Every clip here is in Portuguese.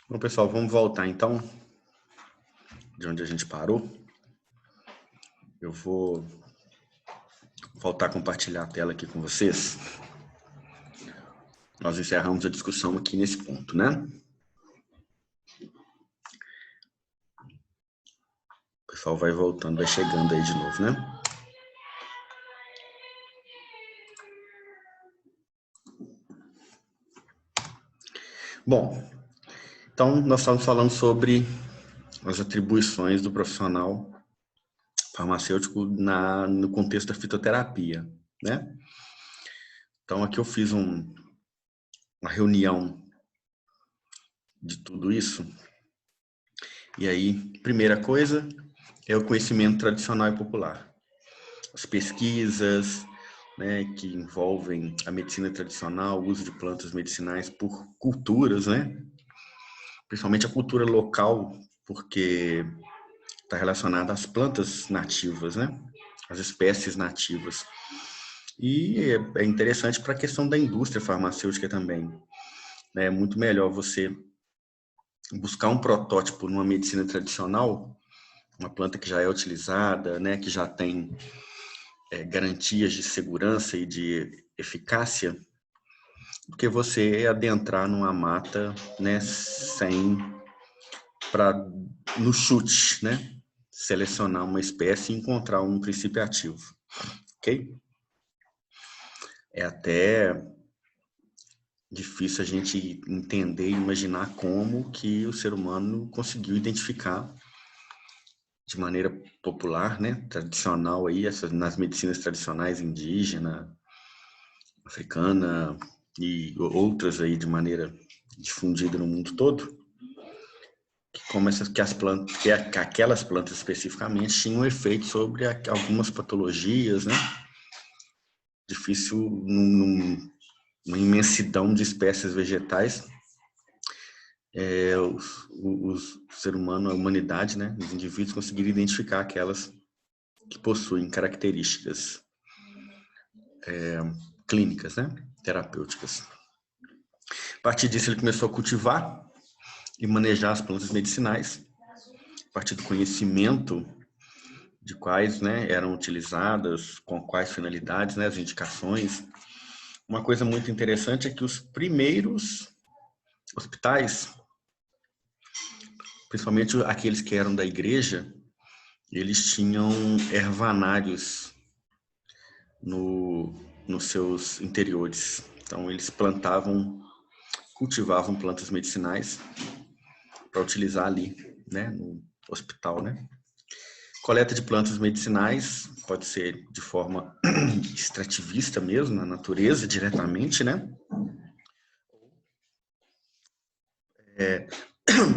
Bom, pessoal, vamos voltar então de onde a gente parou. Eu vou voltar a compartilhar a tela aqui com vocês. Nós encerramos a discussão aqui nesse ponto, né? O pessoal vai voltando, vai chegando aí de novo, né? Bom, então nós estamos falando sobre as atribuições do profissional farmacêutico no contexto da fitoterapia, né? Então aqui eu fiz uma reunião de tudo isso. E aí, primeira coisa é o conhecimento tradicional e popular. As pesquisas, né, que envolvem a medicina tradicional, o uso de plantas medicinais por culturas, né? Principalmente a cultura local, porque está relacionada às plantas nativas, né? As espécies nativas. E é interessante para a questão da indústria farmacêutica também. É muito melhor você buscar um protótipo numa medicina tradicional, uma planta que já é utilizada, né, que já tem garantias de segurança e de eficácia, do que você adentrar numa mata, né, no chute, né, selecionar uma espécie e encontrar um princípio ativo, ok? É até difícil a gente entender e imaginar como que o ser humano conseguiu identificar de maneira popular, né, tradicional aí, nas medicinas tradicionais indígena, africana e outras aí de maneira difundida no mundo todo, que aquelas plantas especificamente tinham efeito sobre algumas patologias, né? Difícil numa imensidão de espécies vegetais, o ser humano, a humanidade, né? Os indivíduos conseguiram identificar aquelas que possuem características clínicas, né? Terapêuticas. A partir disso, ele começou a cultivar e manejar as plantas medicinais, a partir do conhecimento de quais, né, eram utilizadas, com quais finalidades, né, as indicações. Uma coisa muito interessante é que os primeiros hospitais, principalmente aqueles que eram da igreja, eles tinham ervanários nos seus interiores. Então, eles cultivavam plantas medicinais para utilizar ali, né, no hospital, né? Coleta de plantas medicinais pode ser de forma extrativista mesmo, na natureza, diretamente, né?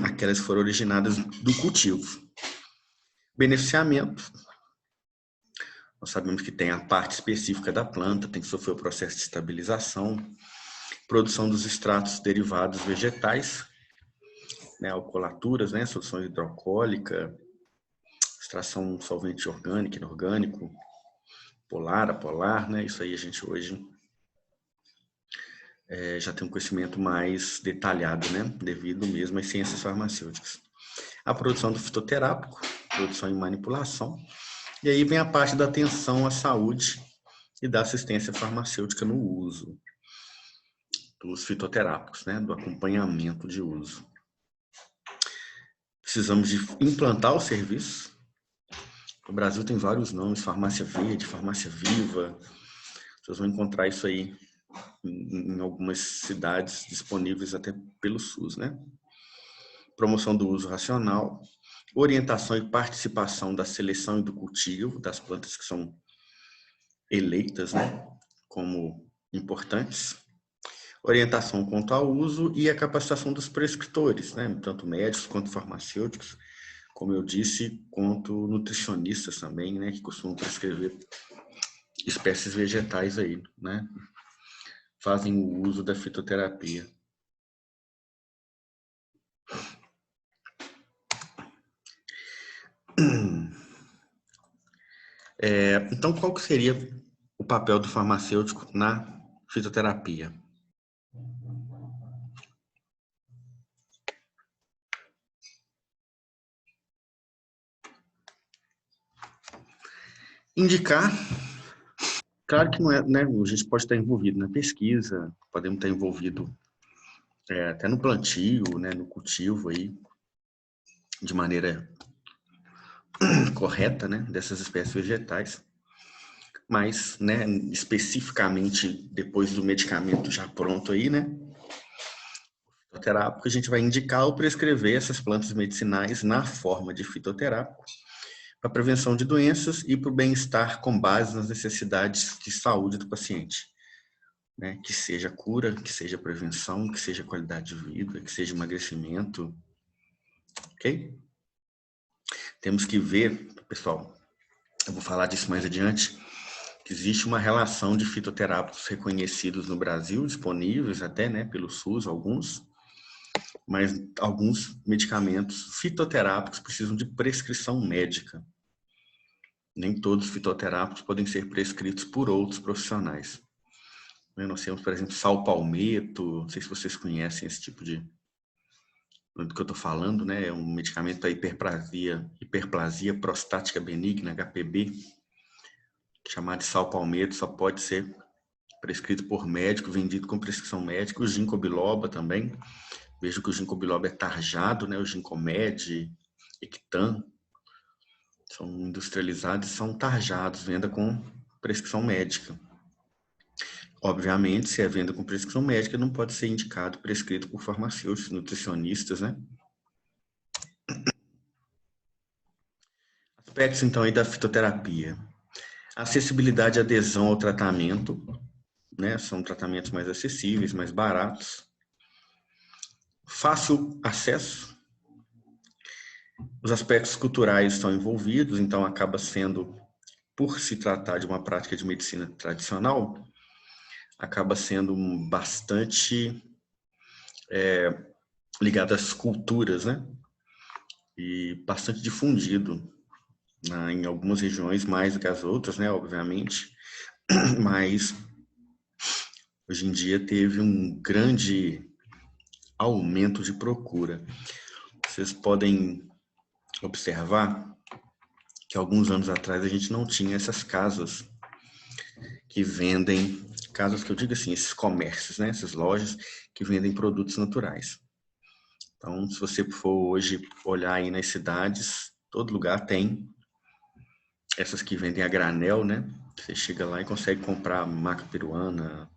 Aquelas que foram originadas do cultivo. Beneficiamento. Nós sabemos que tem a parte específica da planta, tem que sofrer o processo de estabilização, produção dos extratos derivados vegetais, né, alcoolaturas, né, solução hidroalcoólica, extração solvente orgânico, inorgânico, polar, apolar, né, isso aí a gente hoje já tem um conhecimento mais detalhado, né, devido mesmo às ciências farmacêuticas. A produção do fitoterápico, produção e manipulação, e aí vem a parte da atenção à saúde e da assistência farmacêutica no uso dos fitoterápicos, né, do acompanhamento de uso. Precisamos de implantar o serviço. O Brasil tem vários nomes, farmácia verde, farmácia viva. Vocês vão encontrar isso aí em algumas cidades disponíveis até pelo SUS, né? Promoção do uso racional, orientação e participação da seleção e do cultivo das plantas que são eleitas, né, como importantes. Orientação quanto ao uso e a capacitação dos prescritores, né, tanto médicos quanto farmacêuticos, como eu disse, quanto nutricionistas também, né, que costumam prescrever espécies vegetais aí, né, fazem o uso da fitoterapia. Então, qual que seria o papel do farmacêutico na fitoterapia? Indicar, claro que não é, né? A gente pode estar envolvido na pesquisa, podemos estar envolvido até no plantio, né? No cultivo aí, de maneira correta, né? Dessas espécies vegetais. Mas, né? Especificamente depois do medicamento já pronto aí, né? Fitoterápico, a gente vai indicar ou prescrever essas plantas medicinais na forma de fitoterápico para a prevenção de doenças e para o bem-estar com base nas necessidades de saúde do paciente. Né? Que seja cura, que seja prevenção, que seja qualidade de vida, que seja emagrecimento. Ok? Temos que ver, pessoal, eu vou falar disso mais adiante, que existe uma relação de fitoterápicos reconhecidos no Brasil, disponíveis até, né, pelo SUS, alguns, mas alguns medicamentos fitoterápicos precisam de prescrição médica. Nem todos os fitoterápicos podem ser prescritos por outros profissionais. Nós temos, por exemplo, sal palmeto, não sei se vocês conhecem esse tipo do que eu estou falando, né? É um medicamento para hiperplasia prostática benigna, HPB, chamado de sal palmeto, só pode ser prescrito por médico, vendido com prescrição médica. O ginkgo biloba também, vejo que o ginkgo biloba é tarjado, né? O Ginkgomed, Ectan, são industrializados e são tarjados, venda com prescrição médica. Obviamente, se é venda com prescrição médica, não pode ser indicado, prescrito por farmacêuticos, nutricionistas, né? Aspectos, então, aí da fitoterapia. Acessibilidade e adesão ao tratamento, né? São tratamentos mais acessíveis, mais baratos. Fácil acesso. Os aspectos culturais estão envolvidos, então acaba sendo, por se tratar de uma prática de medicina tradicional, acaba sendo bastante ligado às culturas, né? E bastante difundido em algumas regiões, mais do que as outras, né? Obviamente, mas hoje em dia teve um grande aumento de procura. Vocês podem observar que alguns anos atrás a gente não tinha essas casas que vendem, casas que eu digo assim, esses comércios, né? Essas lojas que vendem produtos naturais. Então, se você for hoje olhar aí nas cidades, todo lugar tem essas que vendem a granel, né? Você chega lá e consegue comprar maca peruana,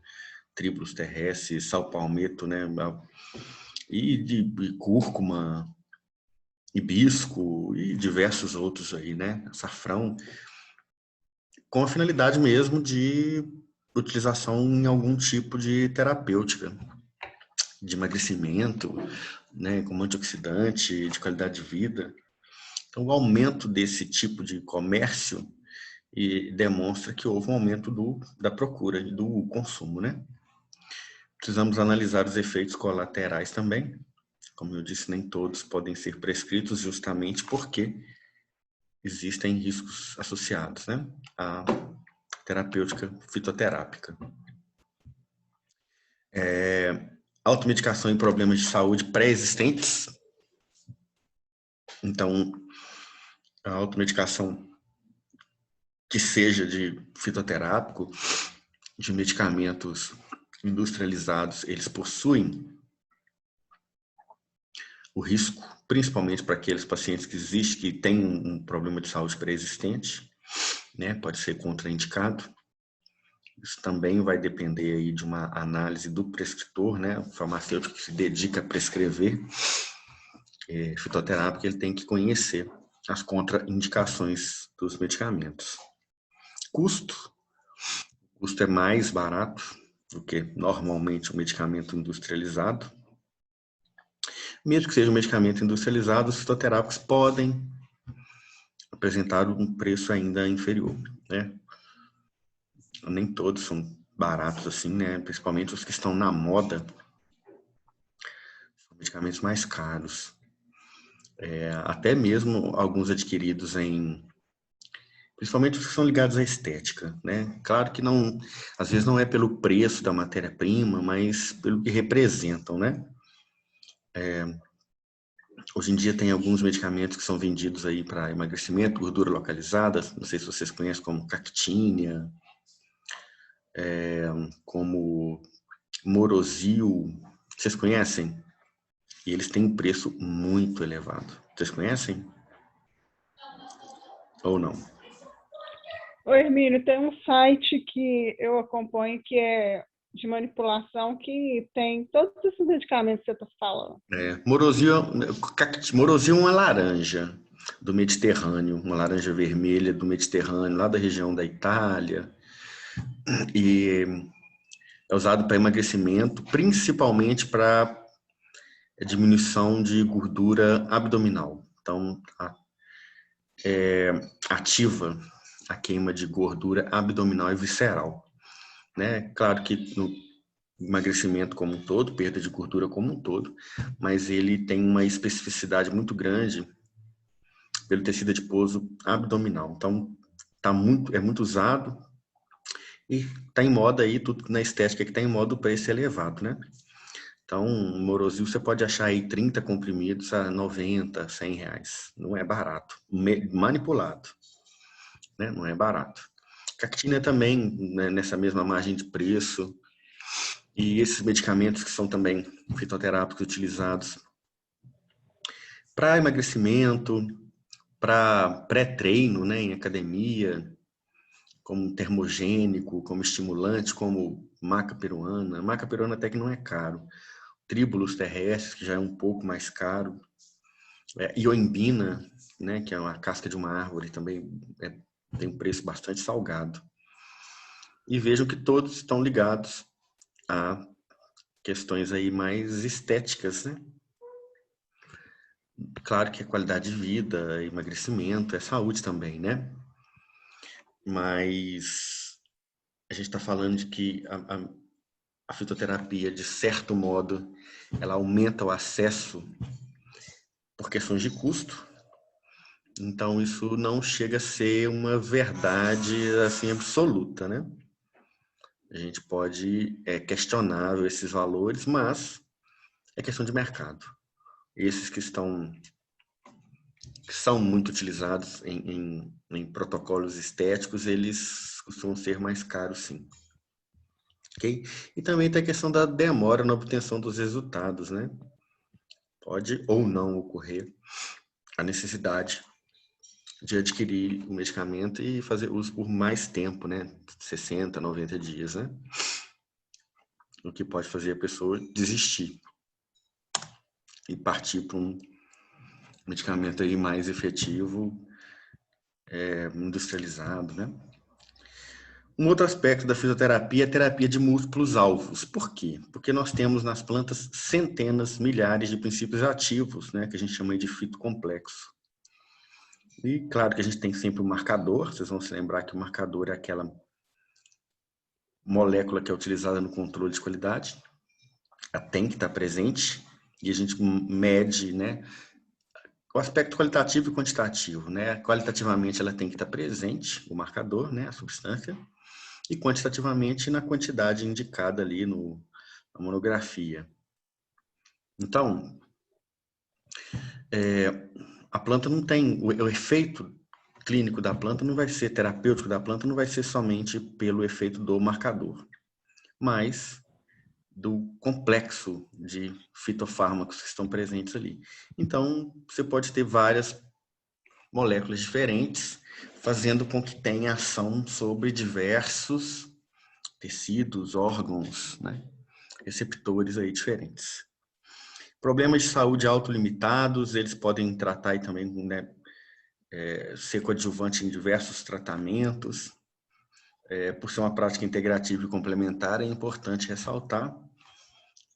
tribulus terrestres, sal palmeto, né? E cúrcuma, hibisco e diversos outros aí, né? Açafrão, com a finalidade mesmo de utilização em algum tipo de terapêutica, de emagrecimento, né? Como antioxidante, de qualidade de vida. Então, o aumento desse tipo de comércio demonstra que houve um aumento da procura e do consumo, né? Precisamos analisar os efeitos colaterais também. Como eu disse, nem todos podem ser prescritos justamente porque existem riscos associados, né, à terapêutica fitoterápica. Automedicação em problemas de saúde pré-existentes. Então, a automedicação que seja de fitoterápico, de medicamentos industrializados, eles possuem o risco, principalmente para aqueles pacientes que têm um problema de saúde pré-existente, né? Pode ser contraindicado. Isso também vai depender aí de uma análise do prescritor, né? O farmacêutico que se dedica a prescrever fitoterápico, ele tem que conhecer as contraindicações dos medicamentos. Custo é mais barato do que normalmente o medicamento industrializado. Mesmo que seja um medicamento industrializado, os fitoterápicos podem apresentar um preço ainda inferior, né? Nem todos são baratos assim, né? Principalmente os que estão na moda, são medicamentos mais caros. Até mesmo alguns adquiridos principalmente os que são ligados à estética, né? Claro que não, às vezes não é pelo preço da matéria-prima, mas pelo que representam, né? Hoje em dia tem alguns medicamentos que são vendidos aí para emagrecimento, gordura localizada, não sei se vocês conhecem, como Cactinha, como Morozil. Vocês conhecem? E eles têm um preço muito elevado. Vocês conhecem? Ou não? Ô, Hermínio, tem um site que eu acompanho que é de manipulação que tem todos esses medicamentos que você está falando. Morozil é uma laranja do Mediterrâneo, uma laranja vermelha do Mediterrâneo, lá da região da Itália. E é usado para emagrecimento, principalmente para diminuição de gordura abdominal. Então, ativa a queima de gordura abdominal e visceral. Né? Claro que no emagrecimento como um todo, perda de gordura como um todo, mas ele tem uma especificidade muito grande pelo tecido adiposo abdominal. Então, é muito usado e está em moda aí, tudo na estética que está em moda, o preço é elevado, né? Então, Morozil você pode achar aí 30 comprimidos a 90, 100 reais. Não é barato. Manipulado, né? Não é barato. Cactina também, né, nessa mesma margem de preço. E esses medicamentos que são também fitoterápicos utilizados para emagrecimento, para pré-treino, né, em academia, como termogênico, como estimulante, como maca peruana. Maca peruana até que não é caro. Tríbulos terrestres, que já é um pouco mais caro. Ioimbina, né, que é uma casca de uma árvore, também tem um preço bastante salgado. E vejam que todos estão ligados a questões aí mais estéticas, né? Claro que é qualidade de vida, emagrecimento, é saúde também, né? Mas a gente está falando de que a fitoterapia, de certo modo, ela aumenta o acesso por questões de custo. Então, isso não chega a ser uma verdade assim absoluta, né? A gente pode questionar esses valores, mas é questão de mercado. Esses que são muito utilizados em protocolos estéticos, eles costumam ser mais caros, sim. Okay? E também tem a questão da demora na obtenção dos resultados, né? Pode ou não ocorrer a necessidade de adquirir o medicamento e fazer uso por mais tempo, né? 60, 90 dias, né? O que pode fazer a pessoa desistir e partir para um medicamento aí mais efetivo, industrializado, né? Um outro aspecto da fisioterapia é a terapia de múltiplos alvos. Por quê? Porque nós temos nas plantas centenas, milhares de princípios ativos, né, que a gente chama de fitocomplexo. E claro que a gente tem sempre um marcador, vocês vão se lembrar que o marcador é aquela molécula que é utilizada no controle de qualidade. Ela tem que estar presente e a gente mede, né, o aspecto qualitativo e quantitativo, né? Qualitativamente ela tem que estar presente, o marcador, né, a substância, e quantitativamente na quantidade indicada ali na monografia. Então, a planta não tem, o efeito clínico da planta não vai ser, terapêutico da planta não vai ser somente pelo efeito do marcador, mas do complexo de fitofármacos que estão presentes ali. Então, você pode ter várias moléculas diferentes, fazendo com que tenha ação sobre diversos tecidos, órgãos, né? Receptores aí diferentes. Problemas de saúde autolimitados, eles podem tratar aí também, né, ser coadjuvante em diversos tratamentos. Por ser uma prática integrativa e complementar, é importante ressaltar,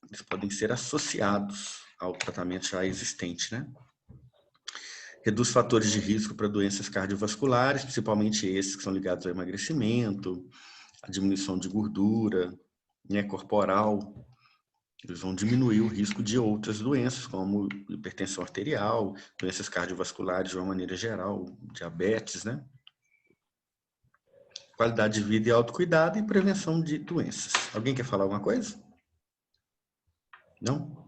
eles podem ser associados ao tratamento já existente, né? Reduz fatores de risco para doenças cardiovasculares, principalmente esses que são ligados ao emagrecimento, a diminuição de gordura, né, corporal. Eles vão diminuir o risco de outras doenças, como hipertensão arterial, doenças cardiovasculares de uma maneira geral, diabetes, né? Qualidade de vida e autocuidado e prevenção de doenças. Alguém quer falar alguma coisa? Não?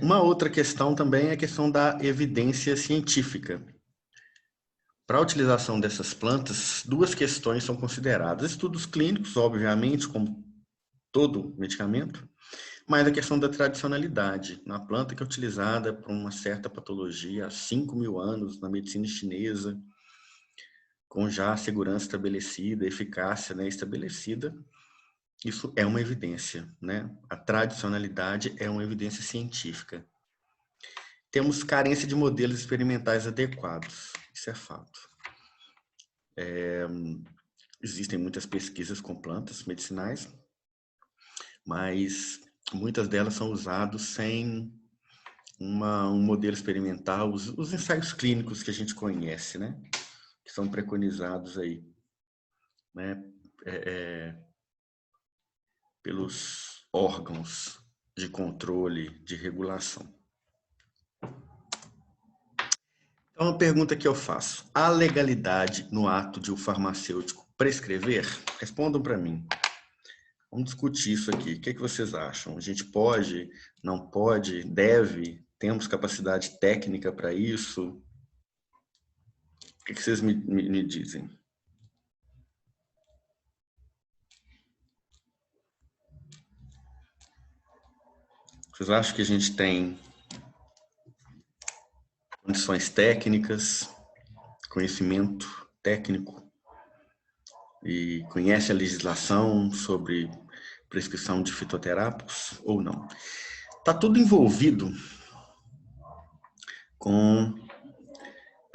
Uma outra questão também é a questão da evidência científica. Para a utilização dessas plantas, duas questões são consideradas. Estudos clínicos, obviamente, como todo medicamento, mas a questão da tradicionalidade. Na planta que é utilizada para uma certa patologia há 5.000 anos na medicina chinesa, com já a segurança estabelecida, a eficácia, né, estabelecida, isso é uma evidência, né? A tradicionalidade é uma evidência científica. Temos carência de modelos experimentais adequados, isso é fato. Existem muitas pesquisas com plantas medicinais, mas muitas delas são usadas sem um modelo experimental, os ensaios clínicos que a gente conhece, né? Que são preconizados aí, né? Pelos órgãos de controle, de regulação. Então, a pergunta que eu faço: há legalidade no ato de o farmacêutico prescrever? Respondam para mim. Vamos discutir isso aqui. O que vocês acham? A gente pode, não pode, deve? Temos capacidade técnica para isso? O que vocês me dizem? Vocês acham que a gente tem condições técnicas, conhecimento técnico e conhece a legislação sobre prescrição de fitoterápicos ou não? Está tudo envolvido com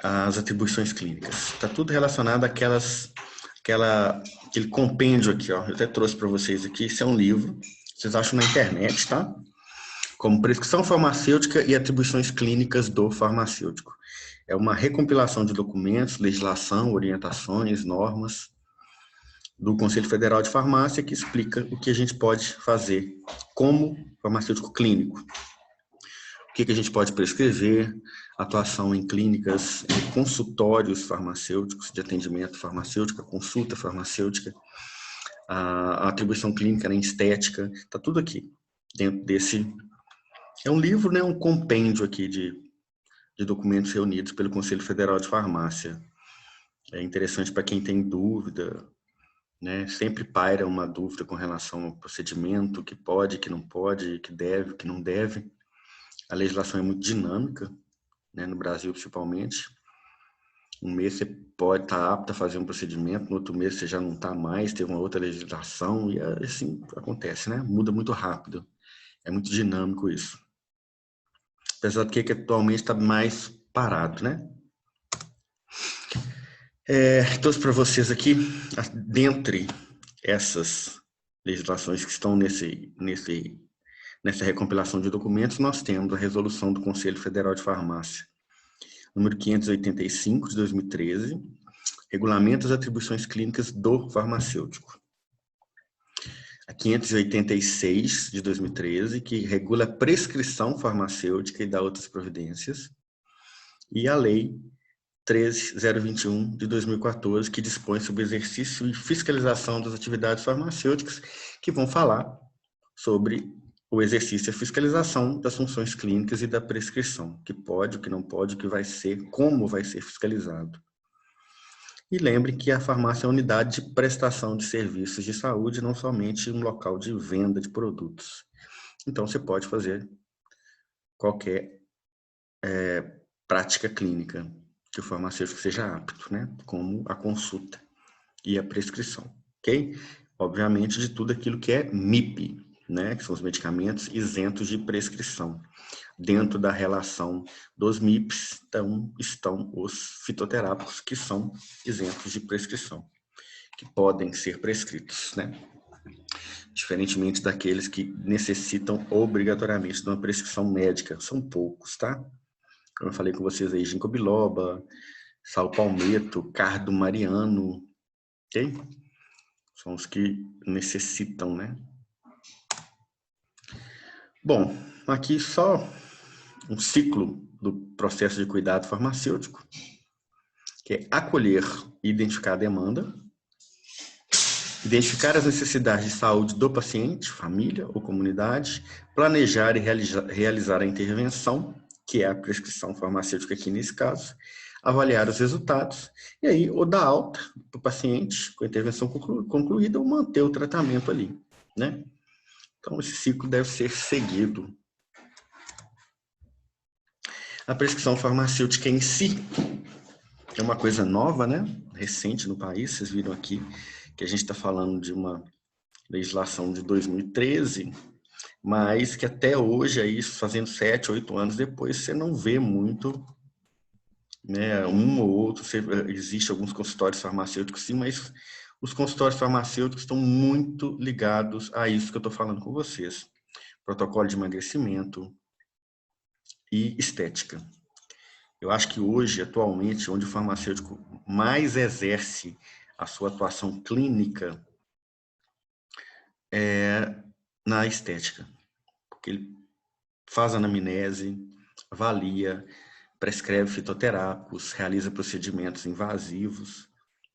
as atribuições clínicas. Está tudo relacionado àquele compêndio aqui, ó. Eu até trouxe para vocês aqui. Isso é um livro. Vocês acham na internet, tá? Como Prescrição Farmacêutica e Atribuições Clínicas do Farmacêutico. É uma recompilação de documentos, legislação, orientações, normas do Conselho Federal de Farmácia que explica o que a gente pode fazer como farmacêutico clínico. O que a gente pode prescrever, atuação em clínicas, em consultórios farmacêuticos, de atendimento farmacêutico, consulta farmacêutica, a atribuição clínica na estética, está tudo aqui, dentro desse... É um livro, né, um compêndio aqui de documentos reunidos pelo Conselho Federal de Farmácia. É interessante para quem tem dúvida, né? Sempre paira uma dúvida com relação ao procedimento, que pode, que não pode, que deve, que não deve. A legislação é muito dinâmica, né, no Brasil principalmente. Um mês você pode estar apto a fazer um procedimento, no outro mês você já não está mais, teve uma outra legislação, e assim acontece, né? Muda muito rápido. É muito dinâmico isso. Apesar de que atualmente está mais parado, né? Trouxe para vocês aqui, dentre essas legislações que estão nessa recompilação de documentos, nós temos a resolução do Conselho Federal de Farmácia, número 585, de 2013, regulamenta as atribuições clínicas do farmacêutico. A 586, de 2013, que regula a prescrição farmacêutica e dá outras providências. E a Lei 13.021, de 2014, que dispõe sobre exercício e fiscalização das atividades farmacêuticas, que vão falar sobre o exercício e a fiscalização das funções clínicas e da prescrição, o que pode, o que não pode, o que vai ser, como vai ser fiscalizado. E lembre que a farmácia é uma unidade de prestação de serviços de saúde, não somente um local de venda de produtos. Então, você pode fazer qualquer prática clínica que o farmacêutico seja apto, né? Como a consulta e a prescrição, ok? Obviamente, de tudo aquilo que é MIP, né? Que são os medicamentos isentos de prescrição. Dentro da relação dos MIPs, então, estão os fitoterápicos, que são isentos de prescrição, que podem ser prescritos, né? Diferentemente daqueles que necessitam obrigatoriamente de uma prescrição médica. São poucos, tá? Como eu falei com vocês aí, ginkgo biloba, sal palmeto, cardo mariano, ok? São os que necessitam, né? Bom, aqui só um ciclo do processo de cuidado farmacêutico, que é acolher e identificar a demanda, Identificar as necessidades de saúde do paciente, família ou comunidade, planejar e realizar a intervenção, que é a prescrição farmacêutica aqui nesse caso, avaliar os resultados, e aí ou dar alta para o paciente com a intervenção concluída ou manter o tratamento ali, né? Então, esse ciclo deve ser seguido. A prescrição farmacêutica em si é uma coisa nova, né? Recente no país, vocês viram aqui que a gente está falando de uma legislação de 2013, mas que até hoje, aí, fazendo 7, 8 anos depois, você não vê muito, né? Um ou outro, existe alguns consultórios farmacêuticos, sim, mas os consultórios farmacêuticos estão muito ligados a isso que eu estou falando com vocês. Protocolo de emagrecimento e estética. Eu acho que hoje, atualmente, onde o farmacêutico mais exerce a sua atuação clínica é na estética. Porque ele faz anamnese, avalia, prescreve fitoterápicos, realiza procedimentos invasivos,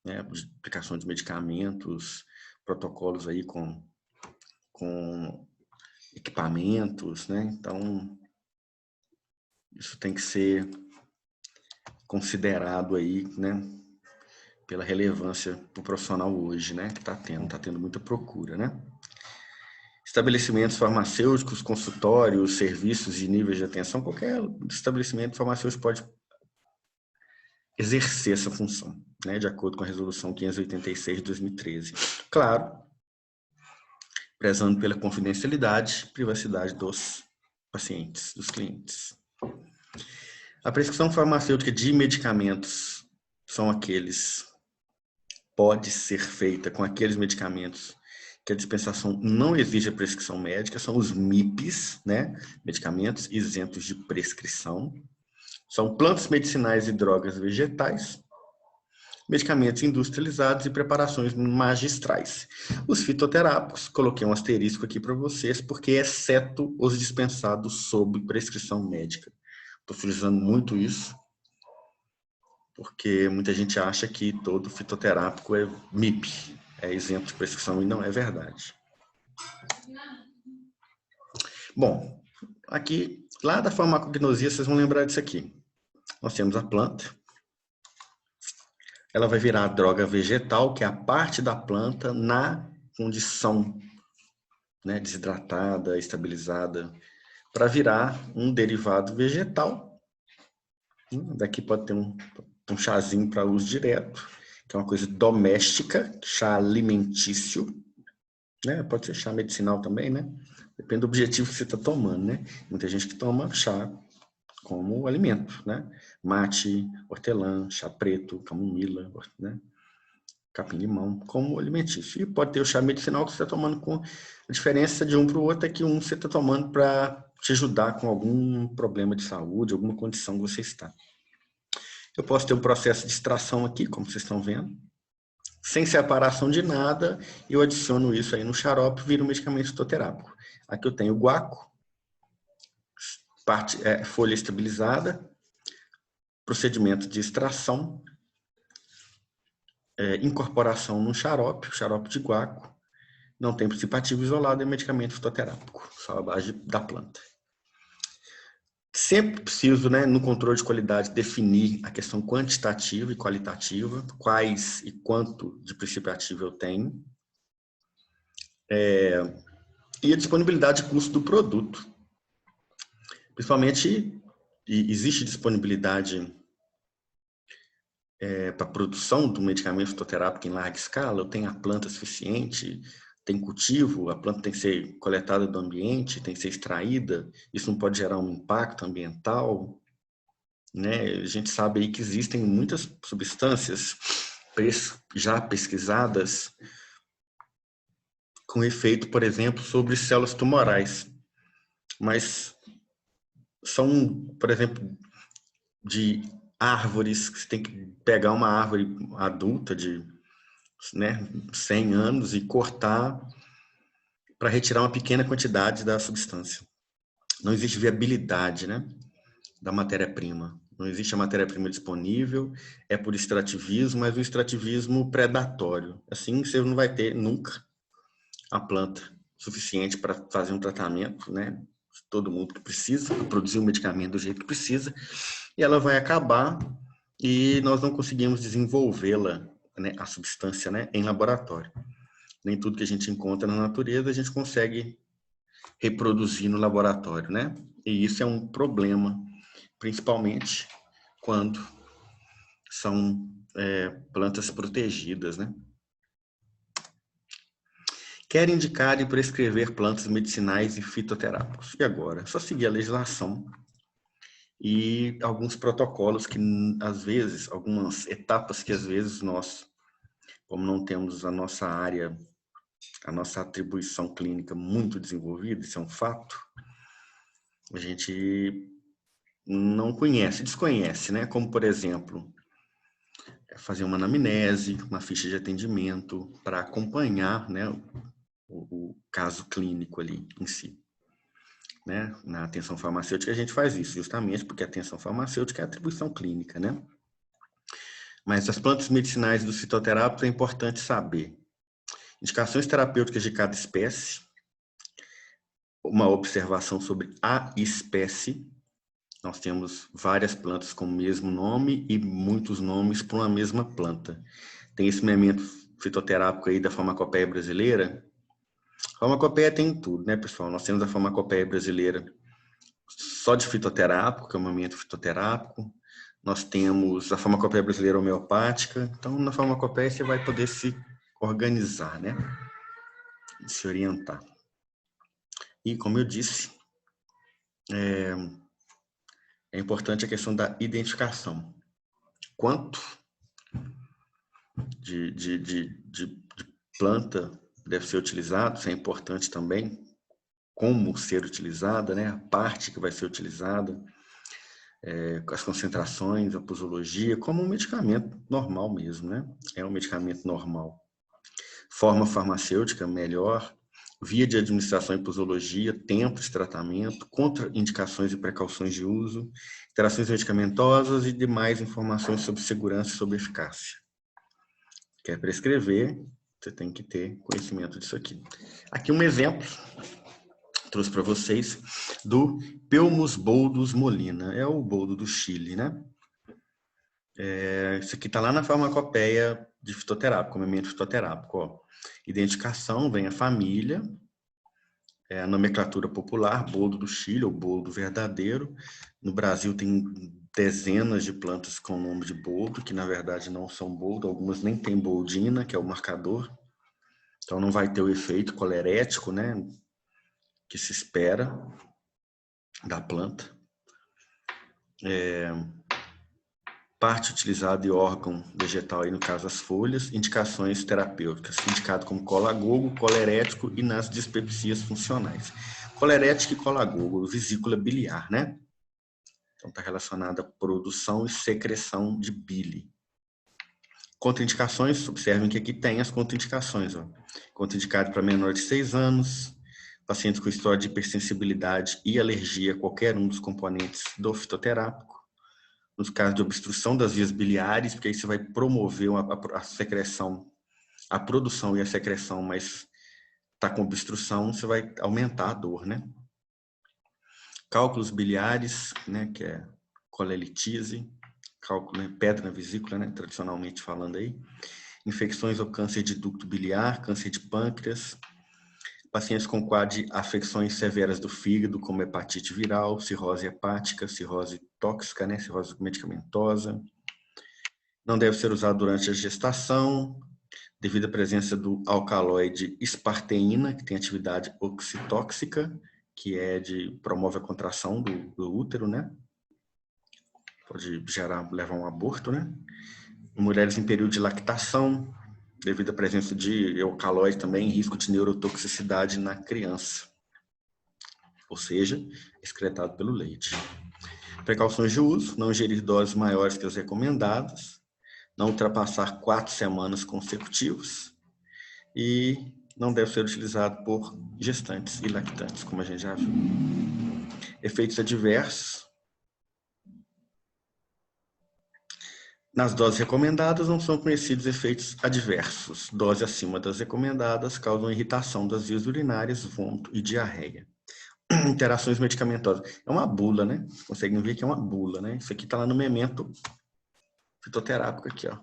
né, de aplicação de medicamentos, protocolos aí com equipamentos, né? Então, isso tem que ser considerado aí, né, pela relevância do profissional hoje, né, que está tendo muita procura, né? Estabelecimentos farmacêuticos, consultórios, serviços de níveis de atenção, qualquer estabelecimento farmacêutico pode exercer essa função, né, de acordo com a resolução 586 de 2013. Claro, prezando pela confidencialidade e privacidade dos pacientes, dos clientes. A prescrição farmacêutica de medicamentos pode ser feita com aqueles medicamentos que a dispensação não exige a prescrição médica, são os MIPs, né? Medicamentos isentos de prescrição. São plantas medicinais e drogas vegetais, medicamentos industrializados e preparações magistrais. Os fitoterápicos, coloquei um asterisco aqui para vocês, porque exceto os dispensados sob prescrição médica. Estou frisando muito isso, porque muita gente acha que todo fitoterápico é MIP, é isento de prescrição, e não é verdade. Bom, aqui, lá da farmacognosia, vocês vão lembrar disso aqui. Nós temos a planta, ela vai virar a droga vegetal, que é a parte da planta na condição, né, desidratada, estabilizada, para virar um derivado vegetal. Daqui pode ter um chazinho para uso direto, que é uma coisa doméstica, chá alimentício, né? Pode ser chá medicinal também, né? Depende do objetivo que você está tomando, né? Muita gente que toma chá como alimento, né? Mate, hortelã, chá preto, camomila, né? Capim-limão, como alimentício. E pode ter o chá medicinal que você está tomando com... A diferença de um para o outro é que um você está tomando para te ajudar com algum problema de saúde, alguma condição que você está. Eu posso ter um processo de extração aqui, como vocês estão vendo, sem separação de nada, eu adiciono isso aí no xarope, vira um medicamento fitoterápico. Aqui eu tenho o guaco, folha estabilizada, procedimento de extração, incorporação no xarope, o xarope de guaco, não tem princípio ativo isolado, é medicamento fitoterápico, só a base da planta. Sempre preciso, né, no controle de qualidade, definir a questão quantitativa e qualitativa, quais e quanto de princípio ativo eu tenho, e a disponibilidade de custo do produto. Principalmente, existe disponibilidade para a produção do medicamento fitoterápico em larga escala, eu tenho a planta suficiente, tem cultivo, a planta tem que ser coletada do ambiente, tem que ser extraída, isso não pode gerar um impacto ambiental, né? A gente sabe aí que existem muitas substâncias já pesquisadas com efeito, por exemplo, sobre células tumorais, mas são, por exemplo, de árvores, que você tem que pegar uma árvore adulta de, né, 100 anos e cortar para retirar uma pequena quantidade da substância. Não existe viabilidade, né, da matéria-prima. não existe a matéria-prima disponível, é por extrativismo, mas um extrativismo predatório. Assim, você não vai ter nunca a planta suficiente para fazer um tratamento, né? Todo mundo que precisa, produzir um medicamento do jeito que precisa, e ela vai acabar e nós não conseguimos desenvolvê-la, né, a substância, né, em laboratório. Nem tudo que a gente encontra na natureza a gente consegue reproduzir no laboratório, né? E isso é um problema, principalmente quando são plantas protegidas, né? Quer indicar e prescrever plantas medicinais e fitoterápicos. E agora? É só seguir a legislação e alguns protocolos que, às vezes, algumas etapas que, às vezes, nós, como não temos a nossa área, a nossa atribuição clínica muito desenvolvida, isso é um fato, a gente não conhece, desconhece, né? Como, por exemplo, fazer uma anamnese, uma ficha de atendimento para acompanhar, né, o caso clínico ali em si. Né? Na atenção farmacêutica a gente faz isso, justamente porque a atenção farmacêutica é a atribuição clínica, né? Mas as plantas medicinais dos fitoterápicos é importante saber. Indicações terapêuticas de cada espécie, uma observação sobre a espécie. Nós temos várias plantas com o mesmo nome e muitos nomes para uma mesma planta. Tem esse memento fitoterápico aí da farmacopeia brasileira. A farmacopeia tem tudo, né, pessoal? Nós temos a farmacopeia brasileira só de fitoterápico, que é o memento fitoterápico. Nós temos a farmacopeia brasileira homeopática. Então, na farmacopeia você vai poder se organizar, né? Se orientar. E, como eu disse, é importante a questão da identificação. Quanto de planta deve ser utilizado, isso é importante também. Como ser utilizada, né? A parte que vai ser utilizada, as concentrações, a posologia, como um medicamento normal mesmo, né? É um medicamento normal. Forma farmacêutica melhor, via de administração e posologia, tempo de tratamento, contraindicações e precauções de uso, interações medicamentosas e demais informações sobre segurança e sobre eficácia. Quer prescrever, você tem que ter conhecimento disso aqui. Aqui um exemplo, trouxe para vocês, do Pelmus boldus molina. É o boldo do Chile, né? Isso aqui está lá na farmacopeia de fitoterápico, memento fitoterápico. Ó. Identificação, vem a família, a nomenclatura popular, boldo do Chile, ou boldo verdadeiro. No Brasil tem dezenas de plantas com nome de boldo, que na verdade não são boldo, algumas nem tem boldina, que é o marcador. Então não vai ter o efeito colerético, né, que se espera da planta. Parte utilizada e órgão vegetal, aí no caso as folhas, indicações terapêuticas, indicado como colagogo, colerético e nas dispepsias funcionais. Colerético e colagogo, vesícula biliar, né? Então está relacionada à produção e secreção de bile. Contraindicações, observem que aqui tem as contraindicações. Ó. Contraindicado para menor de 6 anos, pacientes com história de hipersensibilidade e alergia a qualquer um dos componentes do fitoterápico. Nos casos de obstrução das vias biliares, porque aí você vai promover a secreção, a produção e a secreção, mas está com obstrução, você vai aumentar a dor, né? Cálculos biliares, né, que é colelitise, cálculo, né, pedra na vesícula, né, tradicionalmente falando aí. Infecções ou câncer de ducto biliar, câncer de pâncreas. Pacientes com quadro de afecções severas do fígado, como hepatite viral, cirrose hepática, cirrose tóxica, né, cirrose medicamentosa. Não deve ser usado durante a gestação, devido à presença do alcaloide esparteína, que tem atividade oxitóxica, que promove a contração do útero, né? Pode levar a um aborto, né? Mulheres em período de lactação, devido à presença de alcaloide também, risco de neurotoxicidade na criança. Ou seja, excretado pelo leite. Precauções de uso, não ingerir doses maiores que as recomendadas, não ultrapassar 4 semanas consecutivas e não deve ser utilizado por gestantes e lactantes, como a gente já viu. Efeitos adversos. Nas doses recomendadas não são conhecidos efeitos adversos. Dose acima das recomendadas causam irritação das vias urinárias, vômito e diarreia. Interações medicamentosas. É uma bula, né? Vocês conseguem ver que é uma bula, né? Isso aqui está lá no memento fitoterápico aqui, ó.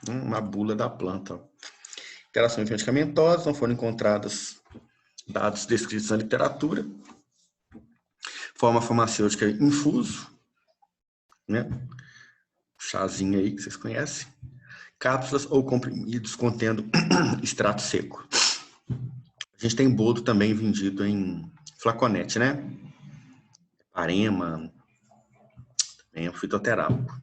Uma bula da planta. Ó. Interações medicamentosas, não foram encontrados dados descritos na literatura. Forma farmacêutica infuso, né? Chazinho aí que vocês conhecem. Cápsulas ou comprimidos contendo extrato seco. A gente tem boldo também vendido em flaconete, né? Parema, também é um fitoterápico.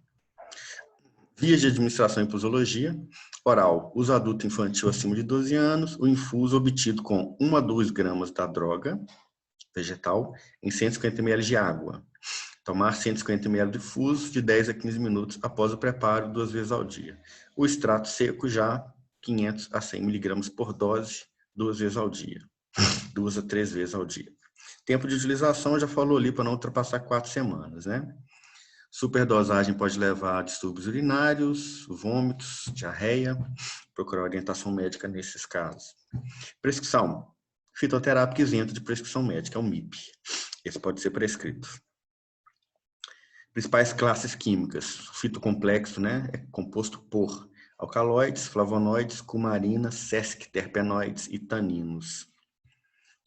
Vias de administração em posologia. Oral, uso adulto infantil acima de 12 anos, o infuso obtido com 1 a 2 gramas da droga vegetal em 150 ml de água. Tomar 150 ml de infuso de 10 a 15 minutos após o preparo, 2 vezes ao dia. O extrato seco já 500 a 100 mg por dose, 2 vezes ao dia. 2 a 3 vezes ao dia. Tempo de utilização, já falou ali, para não ultrapassar 4 semanas, né? Superdosagem pode levar a distúrbios urinários, vômitos, diarreia. Procurar orientação médica nesses casos. Prescrição. Fitoterápico isento de prescrição médica, é o MIP. Esse pode ser prescrito. Principais classes químicas. Fitocomplexo, né? É composto por alcaloides, flavonoides, cumarinas, sesquiterpenoides e taninos.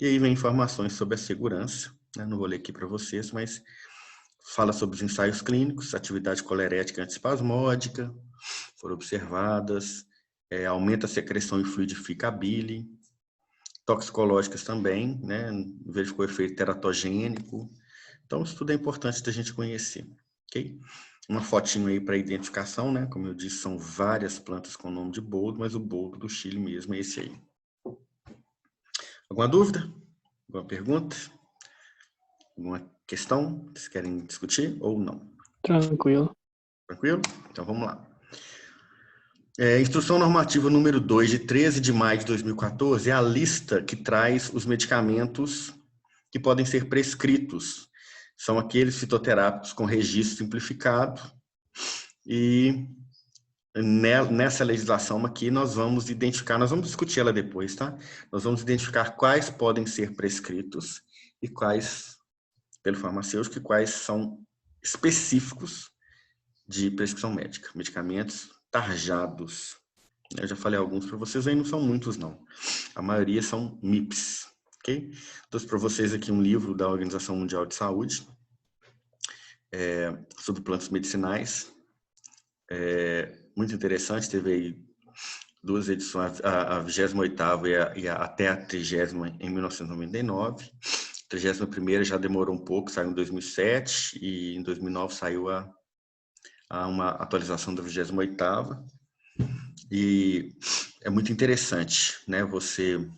E aí vem informações sobre a segurança. Né? Não vou ler aqui para vocês, mas fala sobre os ensaios clínicos, atividade colerética antiespasmódica, foram observadas, aumenta a secreção e fluidifica a bile, toxicológicas também, né? Verificou efeito teratogênico. Então, isso tudo é importante da gente conhecer, ok? Uma fotinho aí para identificação, né? Como eu disse, são várias plantas com o nome de boldo, mas o boldo do Chile mesmo é esse aí. Alguma dúvida? Alguma pergunta? Alguma questão que vocês querem discutir ou não? Tranquilo. Tranquilo? Então vamos lá. Instrução normativa número 2, de 13 de maio de 2014, é a lista que traz os medicamentos que podem ser prescritos. São aqueles fitoterápicos com registro simplificado. E nessa legislação aqui nós vamos identificar, nós vamos discutir ela depois, tá? Nós vamos identificar quais podem ser prescritos e quais, pelo farmacêutico, e quais são específicos de prescrição médica, medicamentos tarjados. Eu já falei alguns para vocês, aí não são muitos não. A maioria são MIPs, ok? Trouxe para vocês aqui um livro da Organização Mundial de Saúde sobre plantas medicinais. Muito interessante, teve aí 2 edições, a 28ª e até a 30ª em 1999. A 31ª já demorou um pouco, saiu em 2007 e em 2009 saiu uma atualização da 28ª. E é muito interessante, né? Ele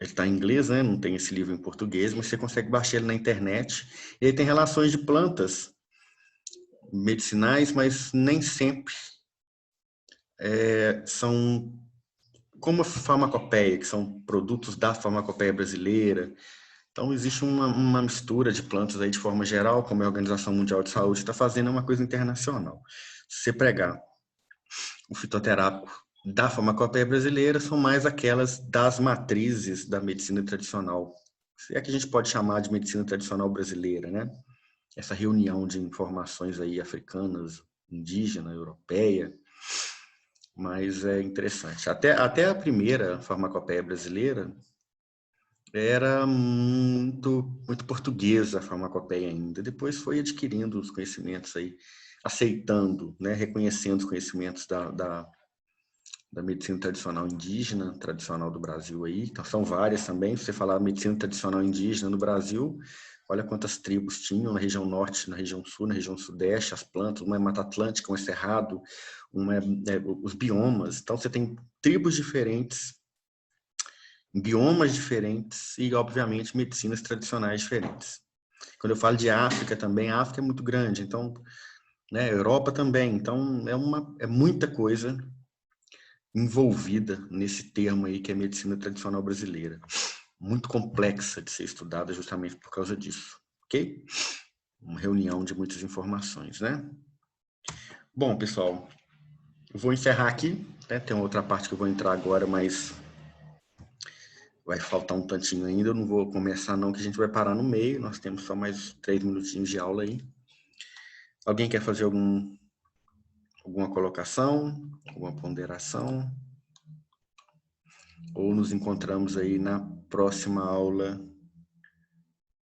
está em inglês, né? Não tem esse livro em português, mas você consegue baixar ele na internet. E aí tem relações de plantas medicinais, mas nem sempre são como a farmacopeia, que são produtos da farmacopeia brasileira. Então, existe uma mistura de plantas aí de forma geral, como a Organização Mundial de Saúde está fazendo, é uma coisa internacional. Se você pregar o fitoterápico da farmacopeia brasileira, são mais aquelas das matrizes da medicina tradicional. Se é que a gente pode chamar de medicina tradicional brasileira, né? Essa reunião de informações aí africanas, indígena, europeia, mas é interessante. Até a primeira farmacopeia brasileira era muito portuguesa a farmacopeia ainda. Depois foi adquirindo os conhecimentos aí, aceitando, né, reconhecendo os conhecimentos da medicina tradicional indígena, tradicional do Brasil aí. Então, são várias também. Se você falar medicina tradicional indígena no Brasil, olha quantas tribos tinham na região norte, na região sul, na região sudeste, as plantas, uma é Mata Atlântica, uma é Cerrado, uma os biomas. Então, você tem tribos diferentes, biomas diferentes e, obviamente, medicinas tradicionais diferentes. Quando eu falo de África também, a África é muito grande, então, né, Europa também. Então, é muita coisa envolvida nesse termo aí que é medicina tradicional brasileira. Muito complexa de ser estudada justamente por causa disso, ok? Uma reunião de muitas informações, né? Bom, pessoal, eu vou encerrar aqui, né? Tem outra parte que eu vou entrar agora, mas vai faltar um tantinho ainda. Eu não vou começar não, que a gente vai parar no meio. Nós temos só mais 3 minutinhos de aula aí. Alguém quer fazer alguma colocação, alguma ponderação? Ou nos encontramos aí na próxima aula,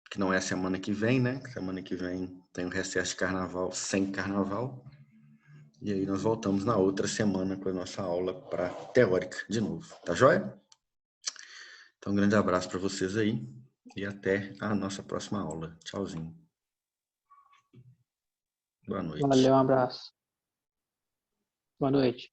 que não é a semana que vem, né? Semana que vem tem o recesso de carnaval, sem carnaval. E aí nós voltamos na outra semana com a nossa aula para teórica de novo. Tá joia? Então, um grande abraço para vocês aí e até a nossa próxima aula. Tchauzinho. Boa noite. Valeu, um abraço. Boa noite.